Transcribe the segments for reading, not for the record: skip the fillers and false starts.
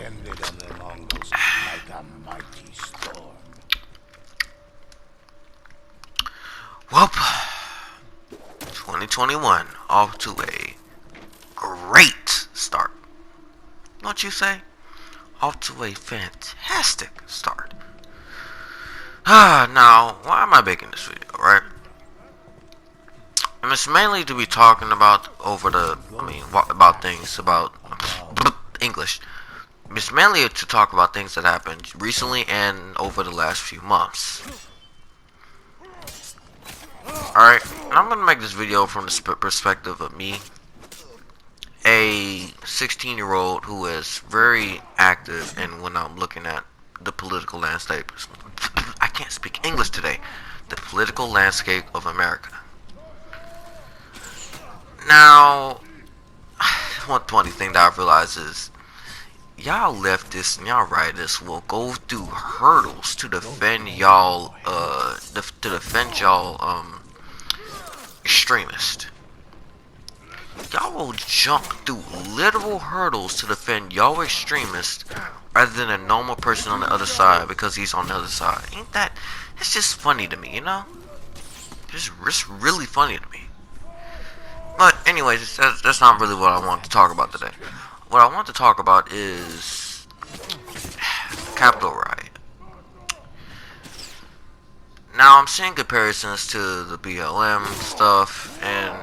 descended on the Mongols like a mighty storm. Well, 2021 off to a great start. Don't you say? Off to a fantastic start. Now, why am I making this video, right? And it's mainly to be talking about about things about English. It's mainly to talk about things that happened recently and over the last few months. Alright, and I'm gonna make this video from the perspective of me, a 16-year-old who is very active in when I'm looking at the political landscape. I can't speak English today. The political landscape of America. Now, one funny thing that I realized is y'all leftists and y'all rightists will go through hurdles to defend y'all extremists. Y'all will jump through literal hurdles to defend y'all extremists rather than a normal person on the other side because he's on the other side. Ain't that? It's just funny to me, you know? It's really funny to me. But anyways, that's not really what I want to talk about today. What I want to talk about is Capitol riot. Now I'm seeing comparisons to the BLM stuff, and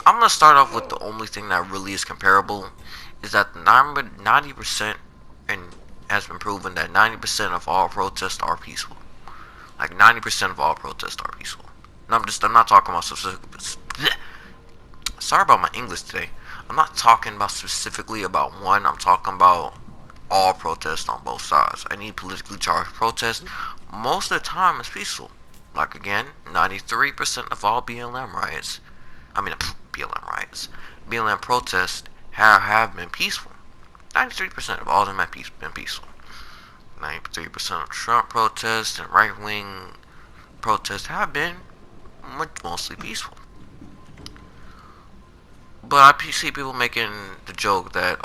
I'm gonna start off with the only thing that really is comparable is that 90% and has been proven that 90% of all protests are peaceful. Like 90% of all protests are peaceful. And I'm not talking about specific. Sorry about my English today. I'm not talking about specifically about one. I'm talking about all protests on both sides. Any politically charged protest, most of the time, is peaceful. Like again, 93% of all BLM protests have been peaceful. 93% of all of them have been peaceful. 93% of Trump protests and right-wing protests have been mostly peaceful. But I see people making the joke that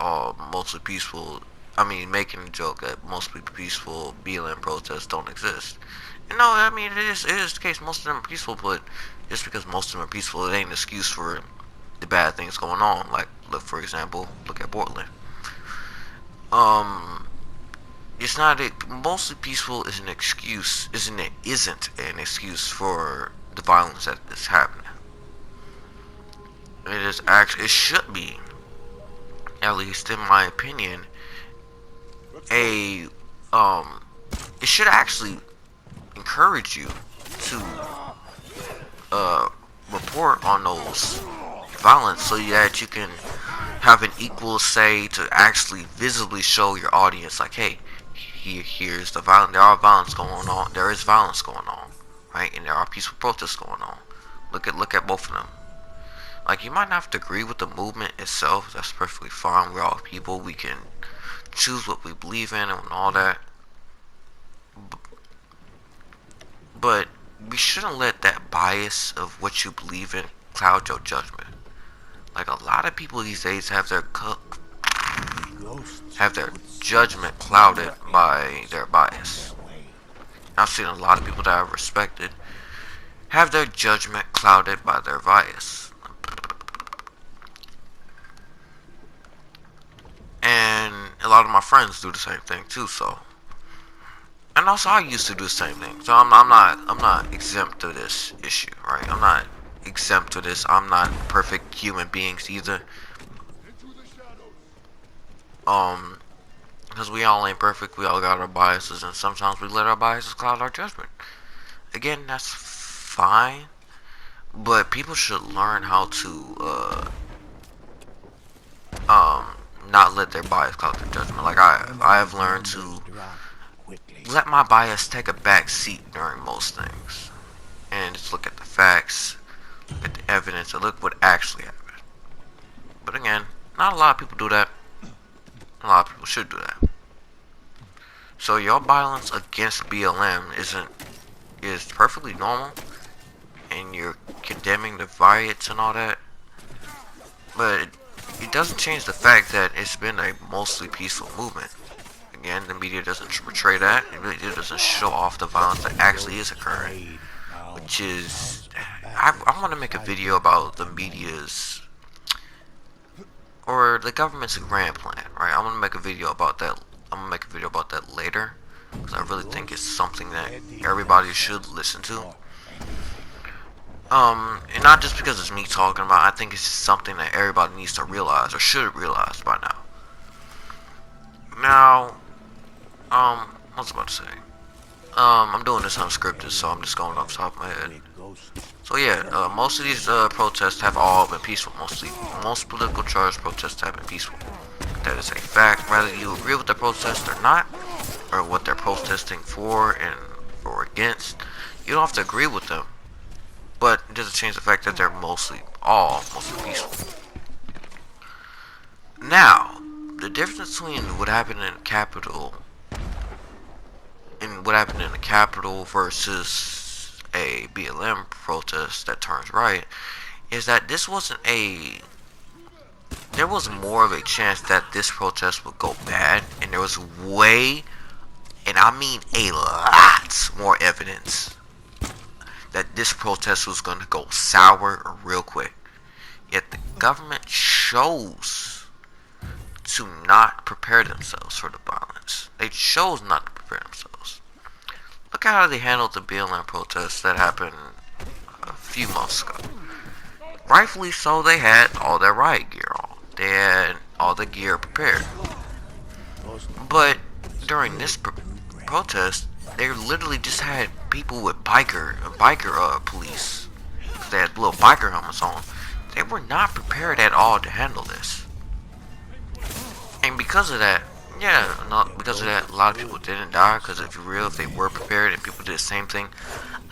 making the joke that mostly peaceful BLM protests don't exist. And no, I mean it is the case. Most of them are peaceful, but just because most of them are peaceful, it ain't an excuse for the bad things going on. Like, for example, look at Portland. It's not mostly peaceful is an excuse, isn't an excuse for the violence that is happening. It should be, at least in my opinion, it should actually encourage you to report on those violence so that you can have an equal say to actually visibly show your audience, like, hey, here's the violence. There is violence going on, right? And there are peaceful protests going on. Look at both of them. Like, you might not have to agree with the movement itself. That's perfectly fine. We're all people. We can choose what we believe in and all that. But we shouldn't let that bias of what you believe in cloud your judgment. Like, a lot of people these days have their judgment clouded by their bias. I've seen a lot of people that I've respected have their judgment clouded by their bias. And a lot of my friends do the same thing too, so. And also I used to do the same thing. So I'm not exempt to this issue, right? I'm not exempt to this. I'm not perfect human beings either. Because we all ain't perfect. We all got our biases, and sometimes we let our biases cloud our judgment. Again, that's fine. But people should learn how to not let their bias cloud their judgment. Like I have learned to let my bias take a back seat during most things, and just look at the facts, look at the evidence, and look what actually happened. But again, not a lot of people do that. A lot of people should do that. So your violence against BLM is perfectly normal, and you're condemning the riots and all that. But it doesn't change the fact that it's been a mostly peaceful movement. again, the media doesn't portray that. It really doesn't show off the violence that actually is occurring, which is, I want to make a video about the media's or the government's grand plan, right? I'm gonna make a video about that. I'm gonna make a video about that later, because I really think it's something that everybody should listen to. And not just because it's me talking about. I think it's just something that everybody needs to realize or should realize by now. Now, what was I about to say? I'm doing this unscripted, so I'm just going off the top of my head. So yeah, most of these protests have all been peaceful. Most political charged protests have been peaceful. That is a fact. Whether you agree with the protest or not, or what they're protesting for and or against, you don't have to agree with them. But it doesn't change the fact that they're mostly peaceful. Now, the difference between what happened in the Capitol versus a BLM protest that turns right is that there was more of a chance that this protest would go bad, and there was and I mean a lot more evidence that this protest was going to go sour real quick. Yet the government chose to not prepare themselves for the violence. They chose not to prepare themselves. Look at how they handled the BLM protests that happened a few months ago. Rightfully so, they had all their riot gear on. They had all the gear prepared. But during this protest, they literally just had people with biker police. They had little biker helmets on. They were not prepared at all to handle this. And because of that, a lot of people didn't die. Because if you're real, if they were prepared and people did the same thing,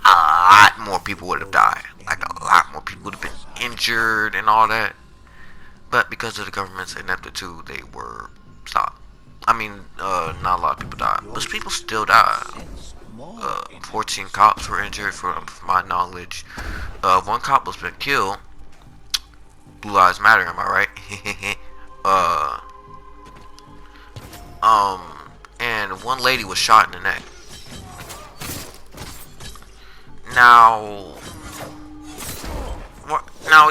a lot more people would have died. Like a lot more people would have been injured and all that. But because of the government's ineptitude, they were stopped. I mean, not a lot of people died, but people still died. 14 cops were injured, from my knowledge. One cop was been killed. Blue Lives Matter, am I right? And one lady was shot in the neck. Now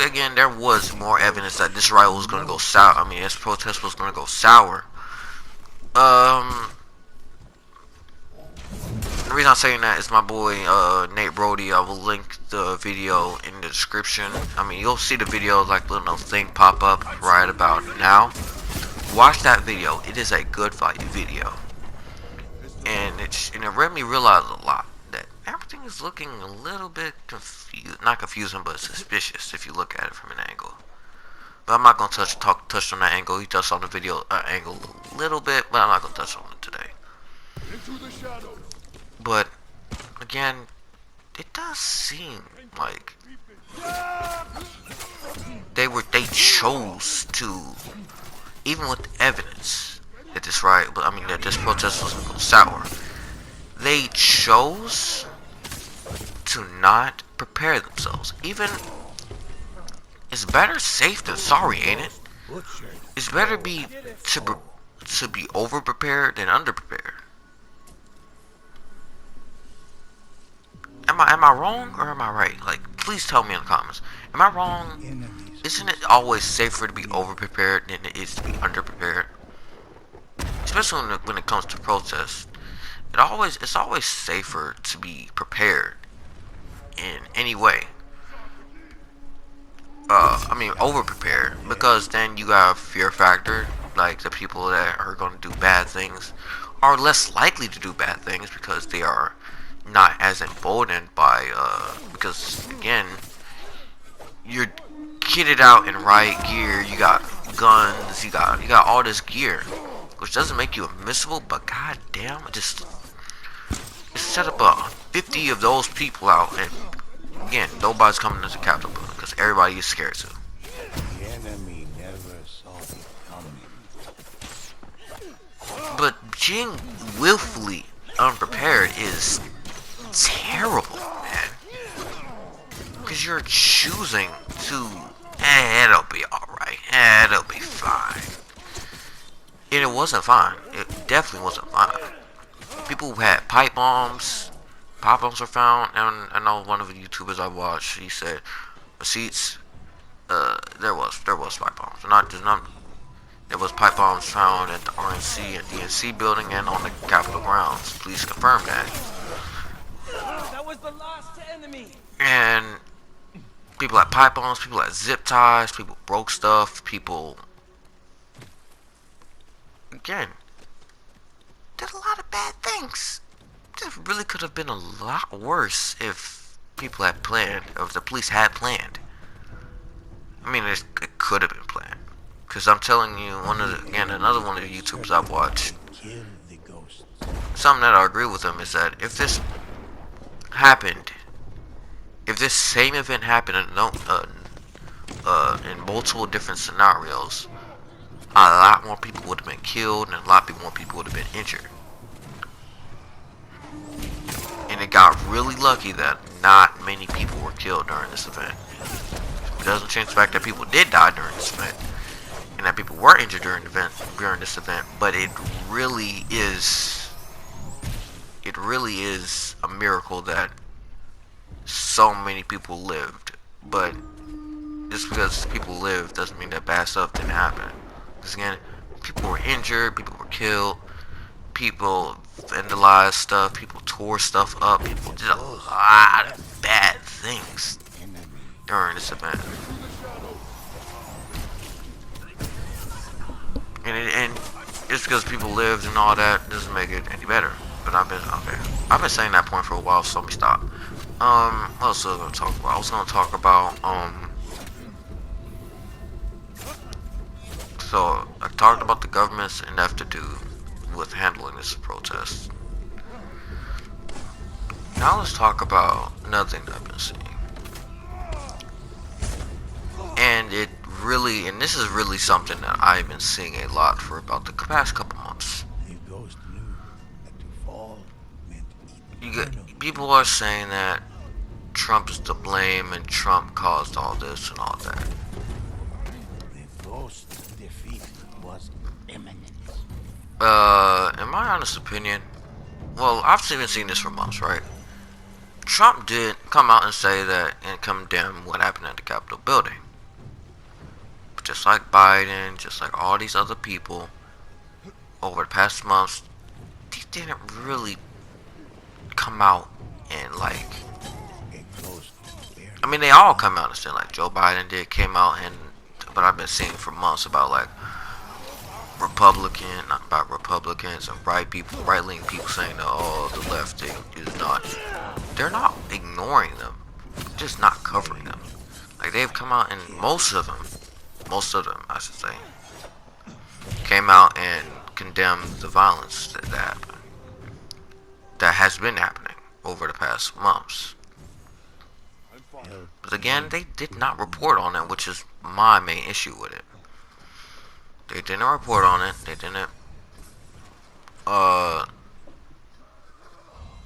again, there was more evidence that this riot was gonna go sour. I mean, this protest was gonna go sour. The reason I'm saying that is my boy Nate Brody. I will link the video in the description. I mean, you'll see the video like little thing pop up right about now. Watch that video. It is a good video, and it made me realize a lot that everything is looking a little bit not confusing, but suspicious if you look at it from an angle. But I'm not gonna touch on that angle. He touched on the video angle a little bit, but I'm not gonna touch on it today. But again, it does seem like they chose to, even with the evidence that this protest was gonna go sour, they chose to not prepare themselves. Even, it's better safe than sorry, ain't it? It's better to be over prepared than under prepared. Am I wrong or am I right? Like, please tell me in the comments. Am I wrong? Isn't it always safer to be over prepared than it is to be under prepared? Especially when it comes to protests. It's always safer to be prepared in any way. Over prepared, because then you have fear factor. Like, the people that are going to do bad things are less likely to do bad things because they are not as emboldened by because again, you're kitted out in riot gear. You got guns. You got all this gear, which doesn't make you invincible. But goddamn, just set up 50 of those people out, and again, nobody's coming into the Capitol building because everybody is scared to. The enemy never saw me coming. But being willfully unprepared is terrible, man. Because you're choosing to, it'll be alright. It'll be fine. And it wasn't fine. It definitely wasn't fine. People who had pipe bombs were found, and I know one of the YouTubers I watched, he said receipts. There was pipe bombs, not just not. There was pipe bombs found at the RNC and DNC building and on the Capitol grounds. Police confirmed that. That was the last enemy. And people had pipe bombs, people had zip ties, people broke stuff, people again did a lot of bad things. This really could have been a lot worse if people had planned, or if the police had planned. I mean, it could have been planned. Because I'm telling you, another one of the YouTubers I've watched, Kill the ghosts. something that I agree with him is that if this happened, if this same event happened in multiple different scenarios, a lot more people would have been killed and a lot more people would have been injured. And it got really lucky that not many people were killed during this event. It doesn't change the fact that people did die during this event and that people were injured during this event, but it really is a miracle that so many people lived. But just because people lived doesn't mean that bad stuff didn't happen. Because again, people were injured, people were killed, people vandalized stuff, people tore stuff up, people did a lot of bad things during this event. And just because people lived and all that doesn't make it any better. But I've been saying that point for a while, so let me stop. What else was I gonna talk about? I was gonna talk about so I talked about the government's ineptitude with handling this protest. Now let's talk about another thing that I've been seeing. And this is really something that I've been seeing a lot for about the past couple months. The ghost knew that to fall meant People are saying that Trump is to blame and Trump caused all this and all that. the ghost's defeat was imminent. In my honest opinion, well, I've been seeing this for months, right? Trump did come out and say that and condemn what happened at the Capitol building. But just like Biden, just like all these other people, over the past months, they didn't really come out and like, I mean, they all come out and say, like Joe Biden came out and, but I've been seeing for months about like Republicans and right-leaning people saying that, oh, the left is not, they're not ignoring them, just not covering them. Like, they've come out and most of them, I should say, came out and condemned the violence that happened, that has been happening over the past months. But again, they did not report on it, which is my main issue with it. They didn't report on it. They didn't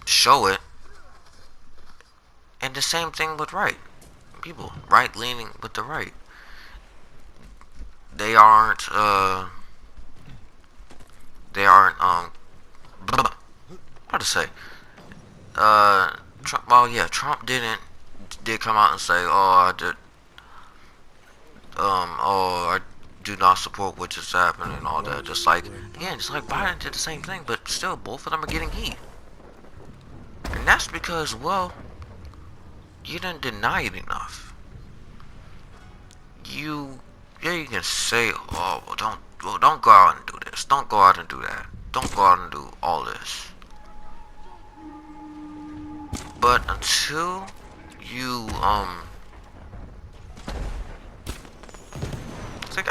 show it. And the same thing with people, right-leaning with the right. They aren't how to say, Trump, well, yeah, Trump did come out and say, oh, I do not support what just happened and all that. Just like Biden did the same thing, but still, both of them are getting heat. And that's because, well, you didn't deny it enough. You can say, oh, well, don't go out and do this. Don't go out and do that. Don't go out and do all this. But until you, I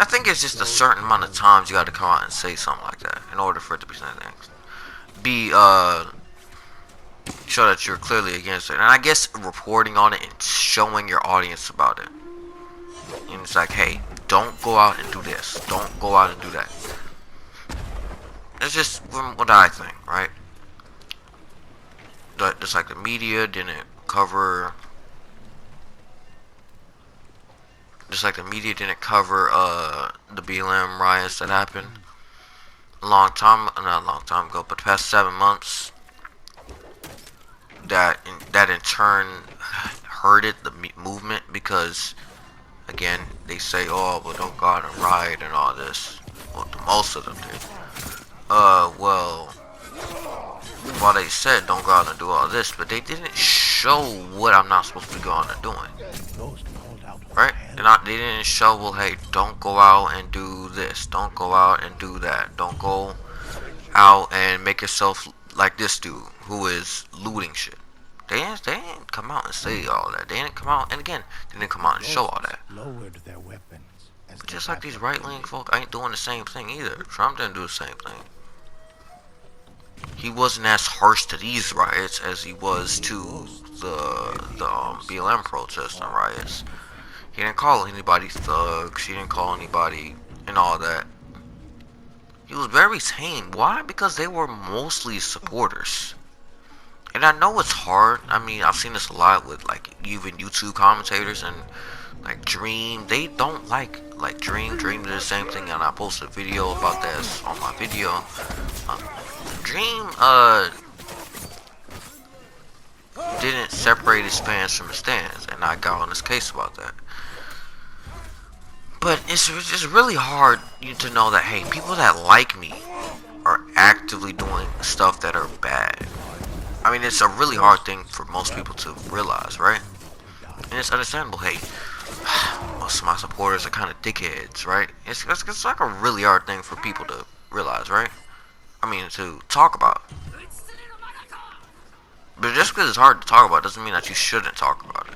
think it's just a certain amount of times you got to come out and say something like that in order for it to be something. Show that you're clearly against it, and I guess reporting on it and showing your audience about it. And it's like, hey, don't go out and do this. Don't go out and do that. It's just what I think, right? Just like the media didn't cover. Just like the media didn't cover the BLM riots that happened. a long time, not a long time ago, but the past 7 months, that in turn hurted the movement because, again, they say, oh, well, don't go out and riot and all this. Well, most of them did. Well, while they said don't go out and do all this, but they didn't show what I'm not supposed to be going and doing. Right? They didn't show, well, hey, don't go out and do this. Don't go out and do that. Don't go out and make yourself like this dude who is looting shit. They didn't come out and say all that. They didn't come out, and again, they didn't come out and show all that. Lowered their weapons as But just like these right-wing folk ain't doing the same thing either. Trump didn't do the same thing. He wasn't as harsh to these riots as he was to the BLM protests and riots. He didn't call anybody thugs. He didn't call anybody and all that. He was very tame. Why? Because they were mostly supporters. And I know it's hard. I mean, I've seen this a lot with like even YouTube commentators and like Dream. They don't like Dream. Dream did the same thing, and I posted a video about that on my video. Dream didn't separate his fans from his stands, and I got on his case about that. But it's just really hard to know that, hey, people that like me are actively doing stuff that are bad. I mean, it's a really hard thing for most people to realize, right? And it's understandable, hey, most of my supporters are kind of dickheads, right? It's like a really hard thing for people to realize, right? I mean, to talk about. But just because it's hard to talk about doesn't mean that you shouldn't talk about it.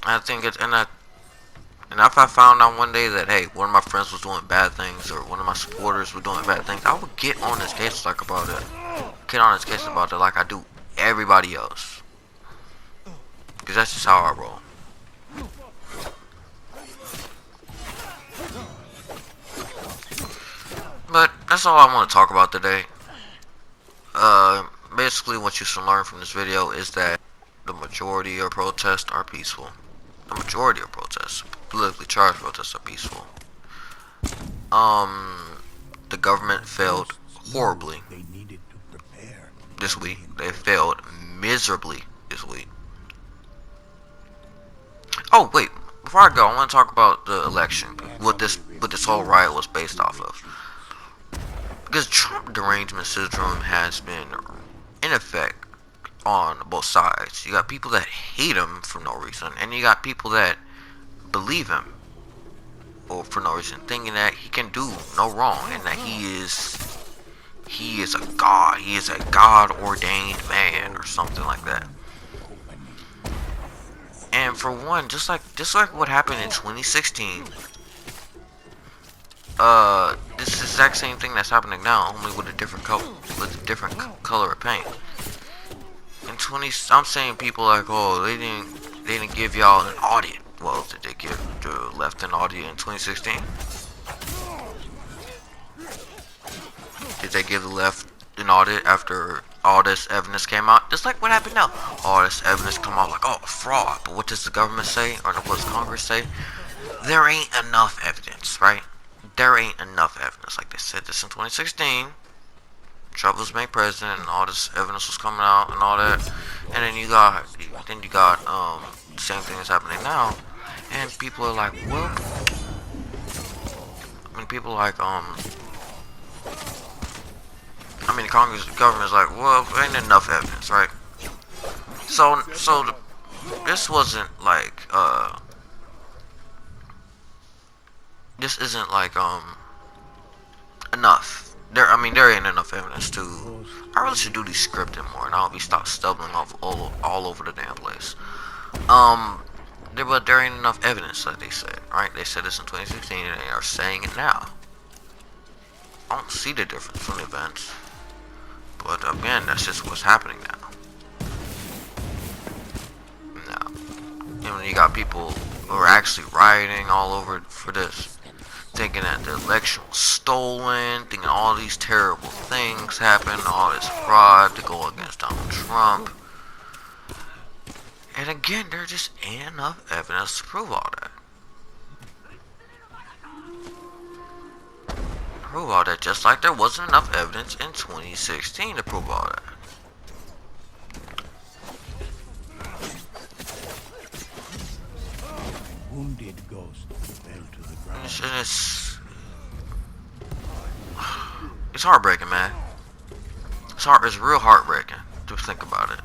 I think it's, and if I found out one day that, hey, one of my friends was doing bad things, or one of my supporters was doing bad things, I would get on his case like about it. Get on his case about it like I do everybody else. Because that's just how I roll. But that's all I want to talk about today. Basically what you should learn from this video is that the majority of protests are peaceful. The majority of protests, politically charged protests, are peaceful. The government failed horribly this week. They failed miserably this week. Oh wait, before I go, I want to talk about the election. What this whole riot was based off of. Because Trump derangement syndrome has been in effect on both sides. You got people that hate him for no reason, and you got people that believe him or for no reason, thinking that he can do no wrong and that he is a god. He is a God-ordained man or something like that. And for one, just like what happened in 2016, this exact same thing that's happening now, only with a different color of paint. I'm saying people like, oh, they didn't give y'all an audit. Well, did they give the left an audit in 2016? Did they give the left an audit after all this evidence came out? Just like what happened now. All this evidence come out like, oh, fraud. But what does the government say, or what does Congress say? There ain't enough evidence, right? There ain't enough evidence. Like they said this in 2016. Trump was made president, and all this evidence was coming out, and all that. And then you got the same thing that's happening now, and people are like, well, I mean, people like, the government's like, well, there ain't enough evidence, right? So this wasn't like, this isn't like, enough. There ain't enough evidence to. I really should do these scripting more, and I'll be stop stumbling off all over the damn place. But there ain't enough evidence, like they said, right? They said this in 2016, and they are saying it now. I don't see the difference from the events, but again, that's just what's happening now. Now, you got people who are actually rioting all over for this, thinking that the election was stolen, thinking all these terrible things happened, all this fraud to go against Donald Trump. And again, there just ain't enough evidence to prove all that. prove all that, just like there wasn't enough evidence in 2016 to prove all that. Wounded ghost fell to the ground. It's heartbreaking, man. It's real heartbreaking to think about it.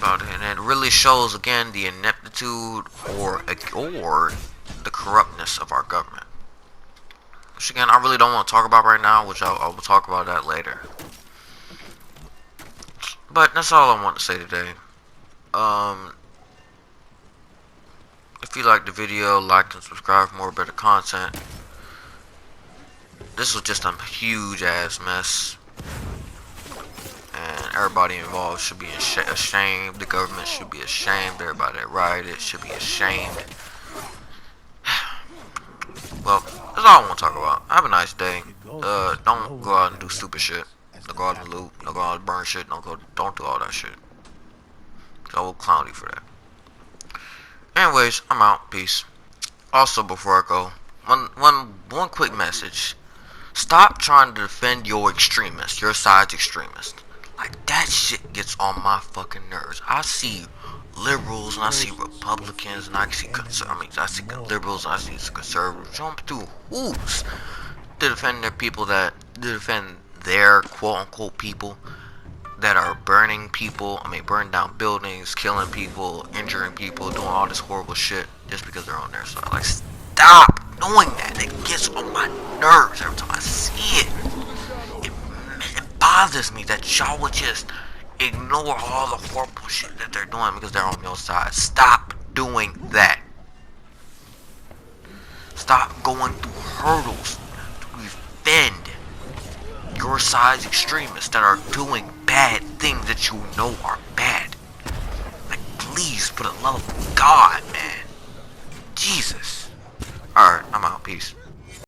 And it really shows again the ineptitude or the corruptness of our government. Which again, I really don't want to talk about right now, which I will talk about that later. But that's all I want to say today. If you like the video, like and subscribe for more better content. This was just a huge ass mess. And everybody involved should be ashamed. The government should be ashamed. Everybody that rioted should be ashamed. Well, that's all I want to talk about. Have a nice day. Don't go out and do stupid shit. Don't go out and loot. Don't go out and burn shit. Don't do all that shit. I will clown you for that. Anyways, I'm out. Peace. Also, before I go, one quick message. Stop trying to defend your extremists, your side's extremists. Like, that shit gets on my fucking nerves. I see liberals and I see Republicans and I see liberals and I see conservatives jump through hoops to defend their quote unquote people that are burning down buildings, killing people, injuring people, doing all this horrible shit just because they're on their side. Like, stop doing that. It gets on my nerves every time I see it. It bothers me that y'all would just ignore all the horrible shit that they're doing because they're on your side. Stop doing that. Stop going through hurdles to defend your side's extremists that are doing bad things that you know are bad. Like, please, for the love of God, man. Jesus. Alright, I'm out. Peace.